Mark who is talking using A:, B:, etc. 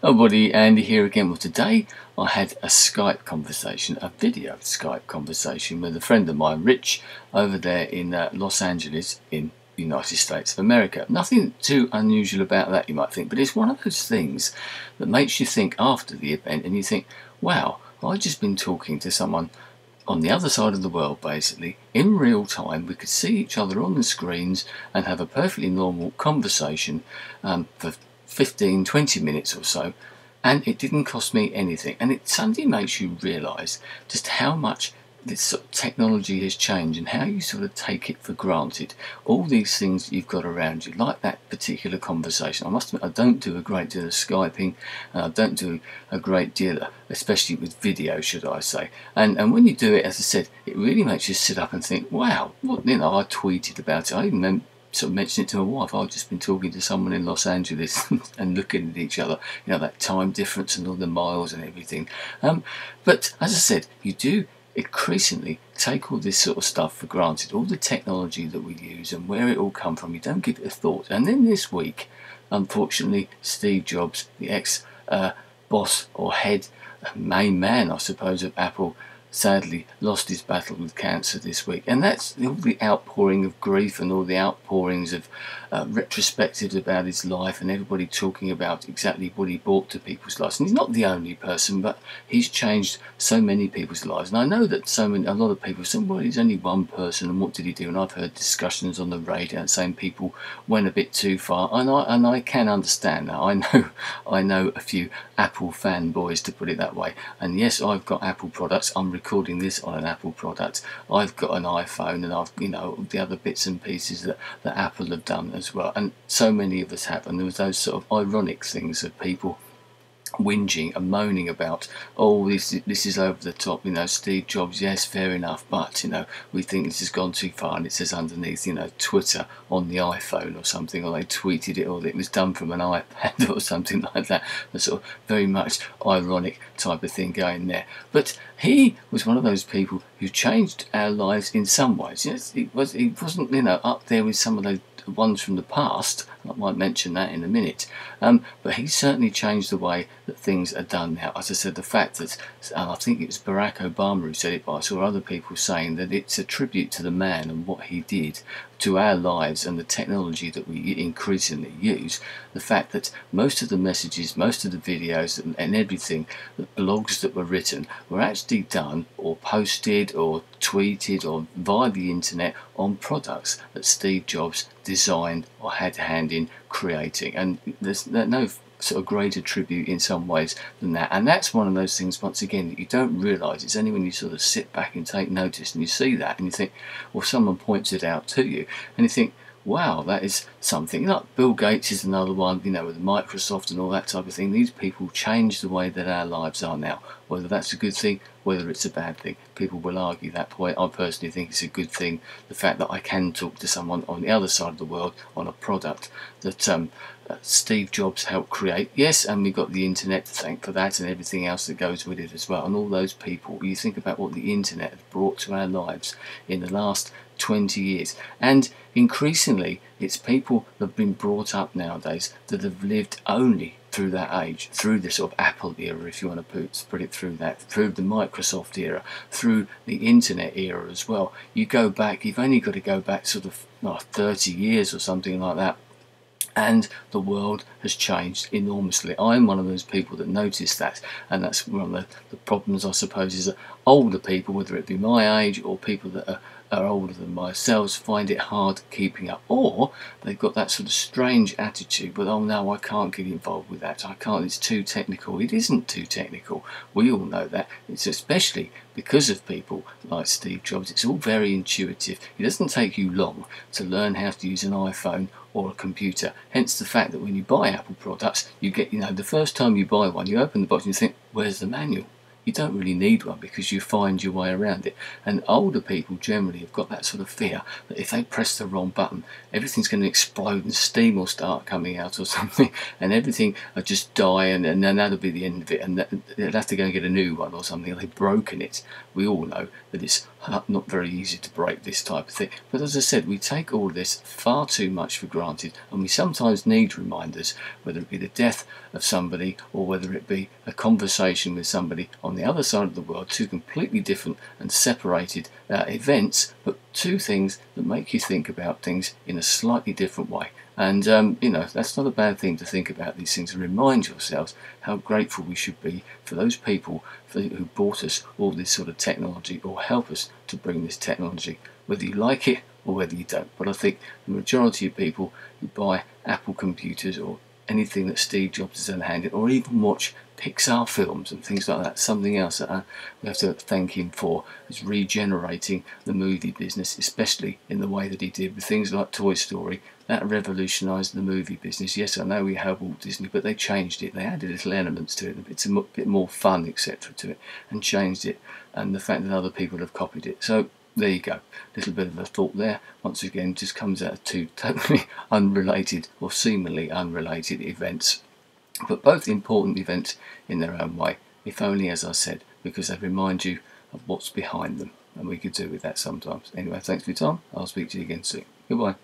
A: Oh buddy, Andy here again. Well, today I had a Skype conversation, a video Skype conversation with a friend of mine, Rich, over there in Los Angeles in the United States of America. Nothing too unusual about that, you might think, but it's one of those things that makes you think after the event and you think, wow, I've just been talking to someone on the other side of the world, basically, in real time. We could see each other on the screens and have a perfectly normal conversation for 15-20 minutes or so, and it didn't cost me anything. And it suddenly makes you realise just how much this sort of technology has changed and how you sort of take it for granted. All these things that you've got around you, like that particular conversation. I must admit, I don't do a great deal of Skyping, and I don't do a great deal, especially with video, should I say. And when you do it, as I said, it really makes you sit up and think, wow, well, I tweeted about it. I even sort of mentioned it to my wife. I've just been talking to someone in Los Angeles and looking at each other, that time difference and all the miles and everything. But as I said, you do increasingly take all this sort of stuff for granted, all the technology that we use and where it all come from. You don't give it a thought. And then this week, unfortunately, Steve Jobs, the ex-boss or head, main man, I suppose, of Apple, sadly lost his battle with cancer this week. And that's all the outpouring of grief and all the outpourings of retrospectives about his life and everybody talking about exactly what he brought to people's lives. And he's not the only person, but he's changed so many people's lives. And I know that a lot of people say, well, he's only one person and what did he do? And I've heard discussions on the radio saying people went a bit too far, and I can understand that. I know a few Apple fanboys, to put it that way. And yes, I've got Apple products. I'm recording this on an Apple product. I've got an iPhone, and I've the other bits and pieces that Apple have done as well, and so many of us have. And there was those sort of ironic things of people whinging and moaning about, oh, this is over the top, Steve Jobs, yes, fair enough, but we think this has gone too far. And it says underneath, Twitter on the iPhone or something, or they tweeted it, or it was done from an iPad or something like that. A sort of very much ironic type of thing going there. But he was one of those people who changed our lives in some ways. Yes, he wasn't up there with some of those ones from the past. I might mention that in a minute, but he certainly changed the way that things are done now. As I said, the fact that, I think it was Barack Obama who said it, but I saw other people saying that it's a tribute to the man and what he did to our lives and the technology that we increasingly use. The fact that most of the messages, most of the videos and everything, the blogs that were written were actually done or posted or tweeted or via the internet on products that Steve Jobs designed or had a hand in creating. And there's no sort of greater tribute in some ways than that. And that's one of those things, once again, that you don't realise. It's only when you sort of sit back and take notice and you see that and you think, well, someone points it out to you and you think, wow, that is something. Like Bill Gates is another one, with Microsoft and all that type of thing. These people change the way that our lives are now. Whether that's a good thing, whether it's a bad thing, people will argue that point. I personally think it's a good thing, the fact that I can talk to someone on the other side of the world on a product that Steve Jobs helped create. Yes, and we've got the internet to thank for that and everything else that goes with it as well. And all those people, you think about what the internet has brought to our lives in the last 20 years. And increasingly, it's people that have been brought up nowadays that have lived only through that age, through the sort of Apple era, if you want to put it through that, through the Microsoft era, through the internet era as well. You go back, you've only got to go back sort of 30 years or something like that, and the world has changed enormously. I'm one of those people that notice that, and that's one of the problems, I suppose, is that older people, whether it be my age or people that are older than myself, find it hard keeping up, or they've got that sort of strange attitude, but oh no, I can't get involved with that, I can't, it's too technical. It isn't too technical, we all know that. It's especially because of people like Steve Jobs, it's all very intuitive. It doesn't take you long to learn how to use an iPhone or a computer, hence the fact that when you buy Apple products, you get, the first time you buy one, you open the box and you think, where's the manual? You don't really need one because you find your way around it. And older people generally have got that sort of fear that if they press the wrong button, everything's going to explode and steam will start coming out or something, and everything will just die, and then that'll be the end of it, and they'll have to go and get a new one or something. They've broken it. We all know that it's not very easy to break this type of thing. But as I said, we take all this far too much for granted, and we sometimes need reminders, whether it be the death of somebody or whether it be a conversation with somebody on the other side of the world, two completely different and separated events, but two things that make you think about things in a slightly different way. And that's not a bad thing to think about these things and remind yourselves how grateful we should be for those people who brought us all this sort of technology or help us to bring this technology, whether you like it or whether you don't. But I think the majority of people who buy Apple computers or anything that Steve Jobs has handed, or even watch Pixar films and things like that, something else that we have to thank him for, is regenerating the movie business, especially in the way that he did with things like Toy Story. That revolutionised the movie business. Yes, I know we have Walt Disney, but they changed it. They added little elements to it, a bit more fun, etc. to it, and changed it. And the fact that other people have copied it. So there you go. A little bit of a thought there. Once again, just comes out of two totally unrelated or seemingly unrelated events, but both important events in their own way, if only, as I said, because they remind you of what's behind them, and we could do with that sometimes. Anyway, thanks for your time. I'll speak to you again soon. Goodbye.